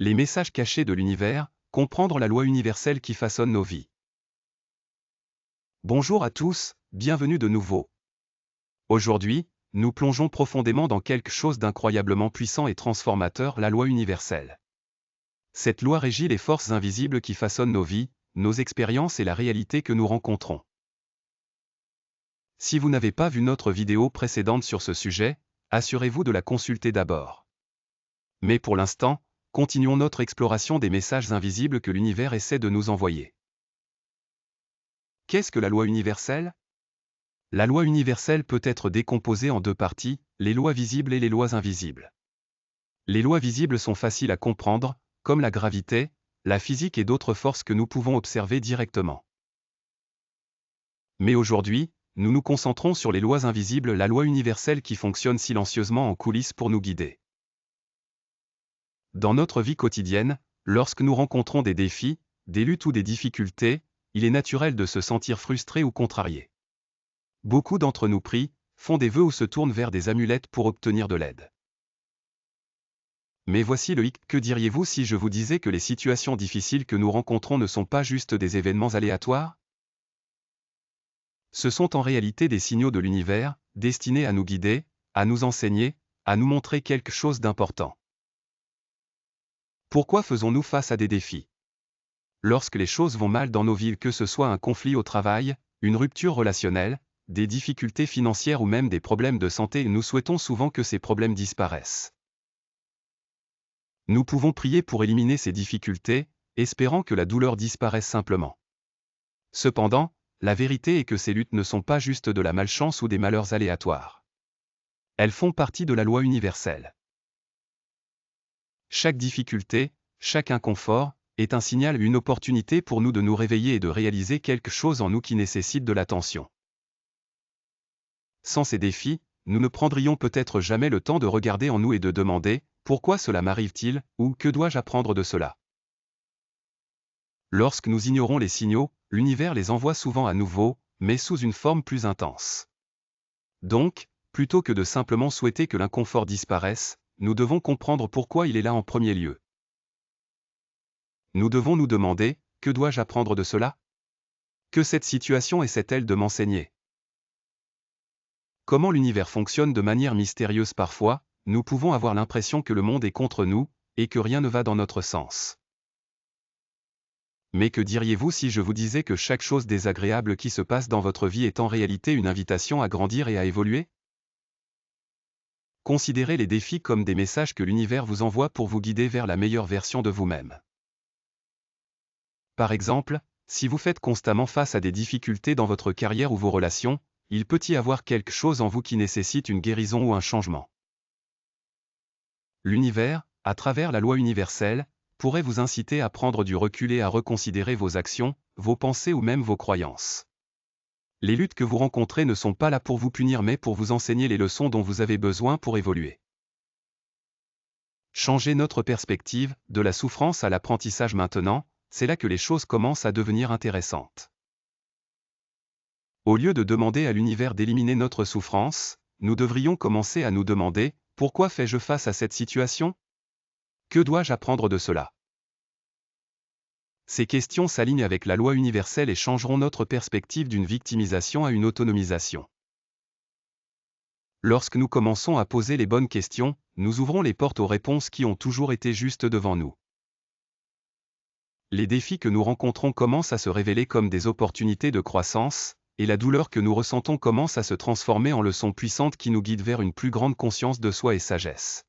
Les messages cachés de l'univers, comprendre la loi universelle qui façonne nos vies. Bonjour à tous, bienvenue de nouveau. Aujourd'hui, nous plongeons profondément dans quelque chose d'incroyablement puissant et transformateur, la loi universelle. Cette loi régit les forces invisibles qui façonnent nos vies, nos expériences et la réalité que nous rencontrons. Si vous n'avez pas vu notre vidéo précédente sur ce sujet, assurez-vous de la consulter d'abord. Mais pour l'instant, continuons notre exploration des messages invisibles que l'univers essaie de nous envoyer. Qu'est-ce que la loi universelle? La loi universelle peut être décomposée en deux parties, les lois visibles et les lois invisibles. Les lois visibles sont faciles à comprendre, comme la gravité, la physique et d'autres forces que nous pouvons observer directement. Mais aujourd'hui, nous nous concentrons sur les lois invisibles, la loi universelle qui fonctionne silencieusement en coulisses pour nous guider. Dans notre vie quotidienne, lorsque nous rencontrons des défis, des luttes ou des difficultés, il est naturel de se sentir frustré ou contrarié. Beaucoup d'entre nous prient, font des vœux ou se tournent vers des amulettes pour obtenir de l'aide. Mais voici le hic, que diriez-vous si je vous disais que les situations difficiles que nous rencontrons ne sont pas juste des événements aléatoires? Ce sont en réalité des signaux de l'univers, destinés à nous guider, à nous enseigner, à nous montrer quelque chose d'important. Pourquoi faisons-nous face à des défis? Lorsque les choses vont mal dans nos vies, que ce soit un conflit au travail, une rupture relationnelle, des difficultés financières ou même des problèmes de santé, nous souhaitons souvent que ces problèmes disparaissent. Nous pouvons prier pour éliminer ces difficultés, espérant que la douleur disparaisse simplement. Cependant, la vérité est que ces luttes ne sont pas juste de la malchance ou des malheurs aléatoires. Elles font partie de la loi universelle. Chaque difficulté, chaque inconfort, est un signal, une opportunité pour nous de nous réveiller et de réaliser quelque chose en nous qui nécessite de l'attention. Sans ces défis, nous ne prendrions peut-être jamais le temps de regarder en nous et de demander « Pourquoi cela m'arrive-t-il » ou « Que dois-je apprendre de cela ?» Lorsque nous ignorons les signaux, l'univers les envoie souvent à nouveau, mais sous une forme plus intense. Donc, plutôt que de simplement souhaiter que l'inconfort disparaisse, nous devons comprendre pourquoi il est là en premier lieu. Nous devons nous demander, que dois-je apprendre de cela? Que cette situation essaie-t-elle de m'enseigner? Comment l'univers fonctionne de manière mystérieuse parfois, nous pouvons avoir l'impression que le monde est contre nous, et que rien ne va dans notre sens. Mais que diriez-vous si je vous disais que chaque chose désagréable qui se passe dans votre vie est en réalité une invitation à grandir et à évoluer? Considérez les défis comme des messages que l'univers vous envoie pour vous guider vers la meilleure version de vous-même. Par exemple, si vous faites constamment face à des difficultés dans votre carrière ou vos relations, il peut y avoir quelque chose en vous qui nécessite une guérison ou un changement. L'univers, à travers la loi universelle, pourrait vous inciter à prendre du recul et à reconsidérer vos actions, vos pensées ou même vos croyances. Les luttes que vous rencontrez ne sont pas là pour vous punir mais pour vous enseigner les leçons dont vous avez besoin pour évoluer. Changer notre perspective, de la souffrance à l'apprentissage maintenant, c'est là que les choses commencent à devenir intéressantes. Au lieu de demander à l'univers d'éliminer notre souffrance, nous devrions commencer à nous demander « Pourquoi fais-je face à cette situation? Que dois-je apprendre de cela ?» Ces questions s'alignent avec la loi universelle et changeront notre perspective d'une victimisation à une autonomisation. Lorsque nous commençons à poser les bonnes questions, nous ouvrons les portes aux réponses qui ont toujours été juste devant nous. Les défis que nous rencontrons commencent à se révéler comme des opportunités de croissance, et la douleur que nous ressentons commence à se transformer en leçons puissantes qui nous guident vers une plus grande conscience de soi et sagesse.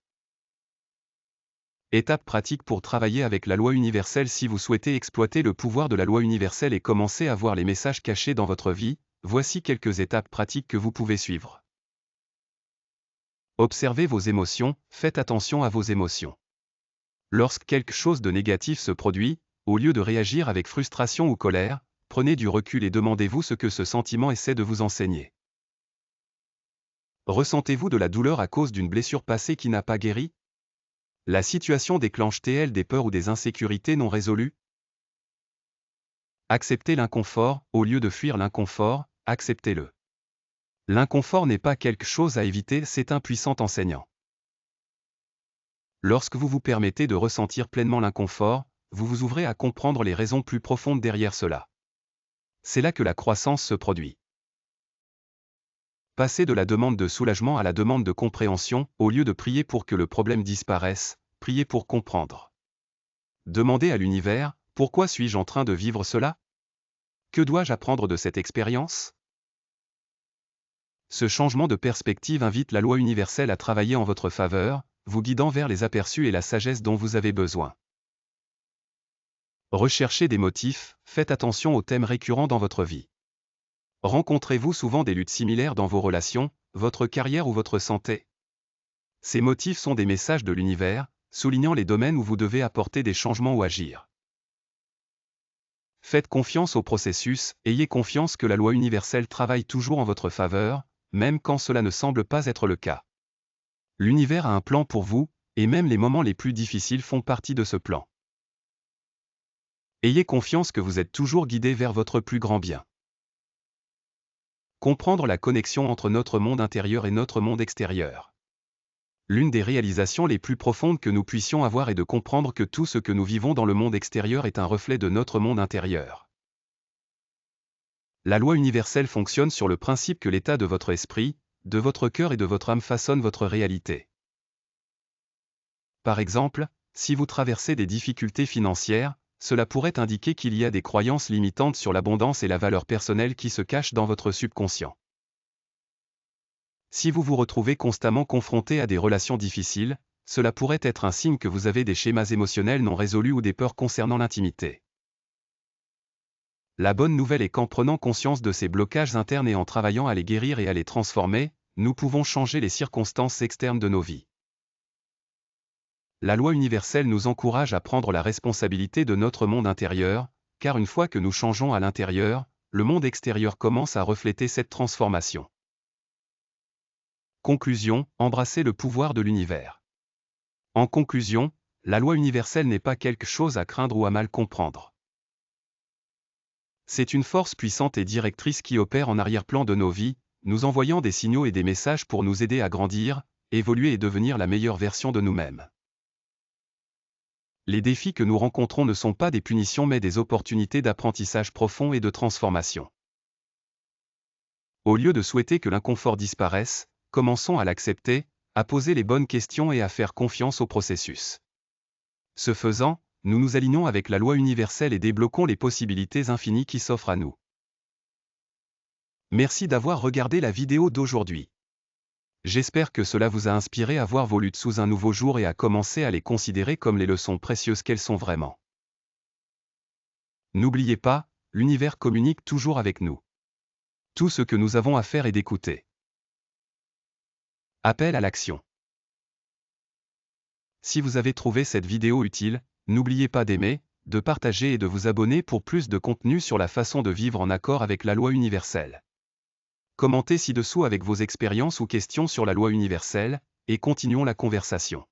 Étape pratique pour travailler avec la loi universelle. Si vous souhaitez exploiter le pouvoir de la loi universelle et commencer à voir les messages cachés dans votre vie, voici quelques étapes pratiques que vous pouvez suivre. Observez vos émotions, faites attention à vos émotions. Lorsque quelque chose de négatif se produit, au lieu de réagir avec frustration ou colère, prenez du recul et demandez-vous ce que ce sentiment essaie de vous enseigner. Ressentez-vous de la douleur à cause d'une blessure passée qui n'a pas guéri? La situation déclenche-t-elle des peurs ou des insécurités non résolues? Acceptez l'inconfort, au lieu de fuir l'inconfort, acceptez-le. L'inconfort n'est pas quelque chose à éviter, c'est un puissant enseignant. Lorsque vous vous permettez de ressentir pleinement l'inconfort, vous vous ouvrez à comprendre les raisons plus profondes derrière cela. C'est là que la croissance se produit. Passez de la demande de soulagement à la demande de compréhension, au lieu de prier pour que le problème disparaisse, priez pour comprendre. Demandez à l'univers, pourquoi suis-je en train de vivre cela? Que dois-je apprendre de cette expérience? Ce changement de perspective invite la loi universelle à travailler en votre faveur, vous guidant vers les aperçus et la sagesse dont vous avez besoin. Recherchez des motifs, faites attention aux thèmes récurrents dans votre vie. Rencontrez-vous souvent des luttes similaires dans vos relations, votre carrière ou votre santé? Ces motifs sont des messages de l'univers, soulignant les domaines où vous devez apporter des changements ou agir. Faites confiance au processus, ayez confiance que la loi universelle travaille toujours en votre faveur, même quand cela ne semble pas être le cas. L'univers a un plan pour vous, et même les moments les plus difficiles font partie de ce plan. Ayez confiance que vous êtes toujours guidé vers votre plus grand bien. Comprendre la connexion entre notre monde intérieur et notre monde extérieur. L'une des réalisations les plus profondes que nous puissions avoir est de comprendre que tout ce que nous vivons dans le monde extérieur est un reflet de notre monde intérieur. La loi universelle fonctionne sur le principe que l'état de votre esprit, de votre cœur et de votre âme façonne votre réalité. Par exemple, si vous traversez des difficultés financières, cela pourrait indiquer qu'il y a des croyances limitantes sur l'abondance et la valeur personnelle qui se cachent dans votre subconscient. Si vous vous retrouvez constamment confronté à des relations difficiles, cela pourrait être un signe que vous avez des schémas émotionnels non résolus ou des peurs concernant l'intimité. La bonne nouvelle est qu'en prenant conscience de ces blocages internes et en travaillant à les guérir et à les transformer, nous pouvons changer les circonstances externes de nos vies. La loi universelle nous encourage à prendre la responsabilité de notre monde intérieur, car une fois que nous changeons à l'intérieur, le monde extérieur commence à refléter cette transformation. Conclusion, embrassez le pouvoir de l'univers. En conclusion, la loi universelle n'est pas quelque chose à craindre ou à mal comprendre. C'est une force puissante et directrice qui opère en arrière-plan de nos vies, nous envoyant des signaux et des messages pour nous aider à grandir, évoluer et devenir la meilleure version de nous-mêmes. Les défis que nous rencontrons ne sont pas des punitions mais des opportunités d'apprentissage profond et de transformation. Au lieu de souhaiter que l'inconfort disparaisse, commençons à l'accepter, à poser les bonnes questions et à faire confiance au processus. Ce faisant, nous nous alignons avec la loi universelle et débloquons les possibilités infinies qui s'offrent à nous. Merci d'avoir regardé la vidéo d'aujourd'hui. J'espère que cela vous a inspiré à voir vos luttes sous un nouveau jour et à commencer à les considérer comme les leçons précieuses qu'elles sont vraiment. N'oubliez pas, l'univers communique toujours avec nous. Tout ce que nous avons à faire est d'écouter. Appel à l'action. Si vous avez trouvé cette vidéo utile, n'oubliez pas d'aimer, de partager et de vous abonner pour plus de contenu sur la façon de vivre en accord avec la loi universelle. Commentez ci-dessous avec vos expériences ou questions sur la loi universelle, et continuons la conversation.